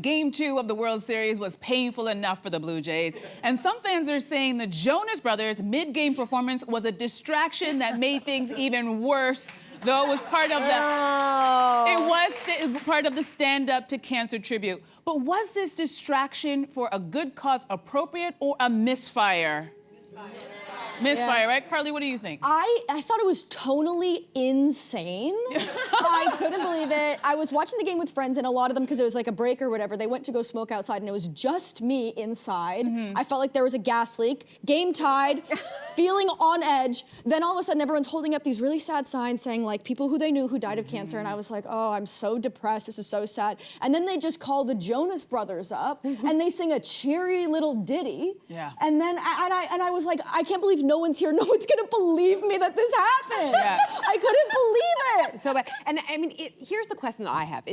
Game 2 of the World Series was painful enough for the Blue Jays, and some fans are saying the Jonas Brothers' mid-game performance was a distraction that made things even worse, though it was part of the Stand Up to Cancer tribute. But was this distraction for a good cause appropriate or a misfire? Misfire, right? Carly, what do you think? I thought it was tonally insane. I couldn't believe it. I was watching the game with friends, and a lot of them, because it was like a break or whatever, they went to go smoke outside, and it was just me inside. I felt like there was a gas leak. Game tied, feeling on edge. Then all of a sudden, everyone's holding up these really sad signs saying, like, people who they knew who died of cancer, and I was like, oh, I'm so depressed. This is so sad. And then they just call the Jonas Brothers up, and they sing a cheery little ditty. Yeah. And then I was like, I can't believe no one's here. No one's gonna believe me that this happened. Yeah. I couldn't believe it. So, and I mean, here's the question that I have: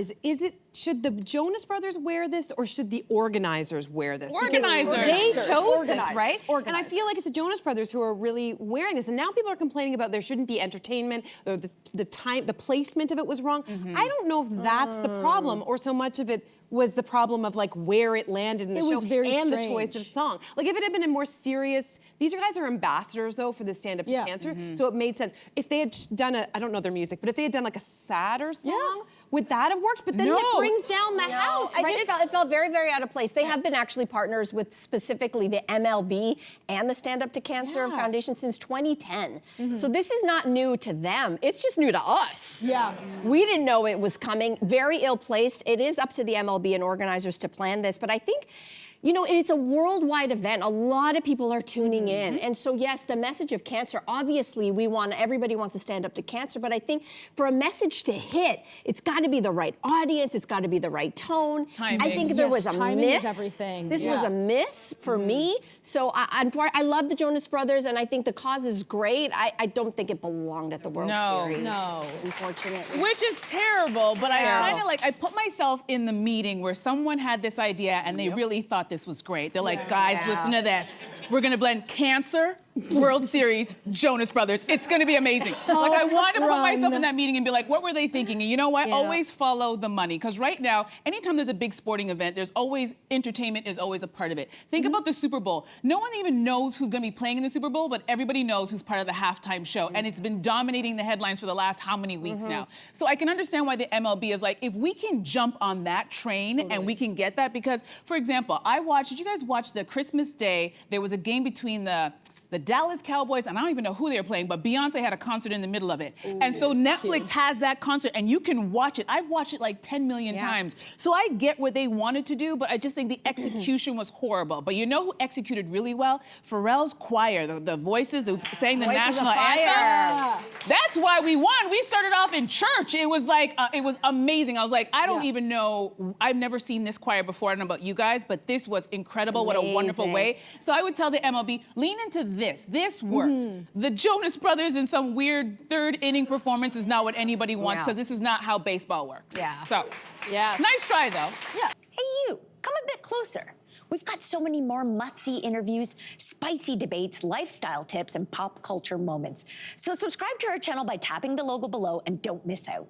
should the Jonas Brothers wear this, or should the organizers wear this? Organizers. Because they chose this, Organizers. right? Organizers. And I feel like it's the Jonas Brothers who are really wearing this, and now people are complaining about there shouldn't be entertainment, or the placement of it was wrong. I don't know if that's the problem, or so much of it was the problem of like where it landed in the show was very and strange. the choice of song. Like if it had been a more serious, these guys are ambassadors though for the Stand Up to Cancer, so it made sense. If they had done I don't know their music, but if they had done like a sadder song, would that have worked? But then it brings down the house, right? I just felt it felt very, very out of place. They have been actually partners with specifically the MLB and the Stand Up to Cancer Foundation since 2010. So this is not new to them. It's just new to us. Yeah. We didn't know it was coming. Very ill-placed. It is up to the MLB and organizers to plan this, but I think, you know, it's a worldwide event. A lot of people are tuning in. And so, yes, the message of cancer, obviously, everybody wants to stand up to cancer, but I think for a message to hit, it's got to be the right audience, it's got to be the right tone. Timing. I think there was a timing miss. is everything. This was a miss for me. So I love the Jonas Brothers, and I think the cause is great. I don't think it belonged at the World Series. No. Unfortunately. Which is terrible, but I put myself in the meeting where someone had this idea and they really thought this was great. They're like, guys, listen to this. We're gonna blend cancer, World Series, Jonas Brothers. It's gonna be amazing. Like I wanted to put myself in that meeting and be like, what were they thinking? And you know what? Always follow the money. Because right now, anytime there's a big sporting event, there's always, entertainment is always a part of it. Think about the Super Bowl. No one even knows who's gonna be playing in the Super Bowl, but everybody knows who's part of the halftime show. And it's been dominating the headlines for the last how many weeks now. So I can understand why the MLB is like, if we can jump on that train and we can get that, because, for example, did you guys watch the Christmas Day? There was a game between the Dallas Cowboys, and I don't even know who they were playing, but Beyonce had a concert in the middle of it. And so Netflix has that concert, and you can watch it. I've watched it like 10 million times. So I get what they wanted to do, but I just think the execution was horrible. But you know who executed really well? Pharrell's choir, the voices, sang the national anthem. That's why we won. We started off in church. It was like, it was amazing. I was like, I don't even know, I've never seen this choir before. I don't know about you guys, but this was incredible. What a wonderful way. So I would tell the MLB, lean into this. This worked. The Jonas Brothers in some weird third inning performance is not what anybody wants, because this is not how baseball works. So, nice try though. Hey you, come a bit closer. We've got so many more must-see interviews, spicy debates, lifestyle tips, and pop culture moments. So subscribe to our channel by tapping the logo below and don't miss out.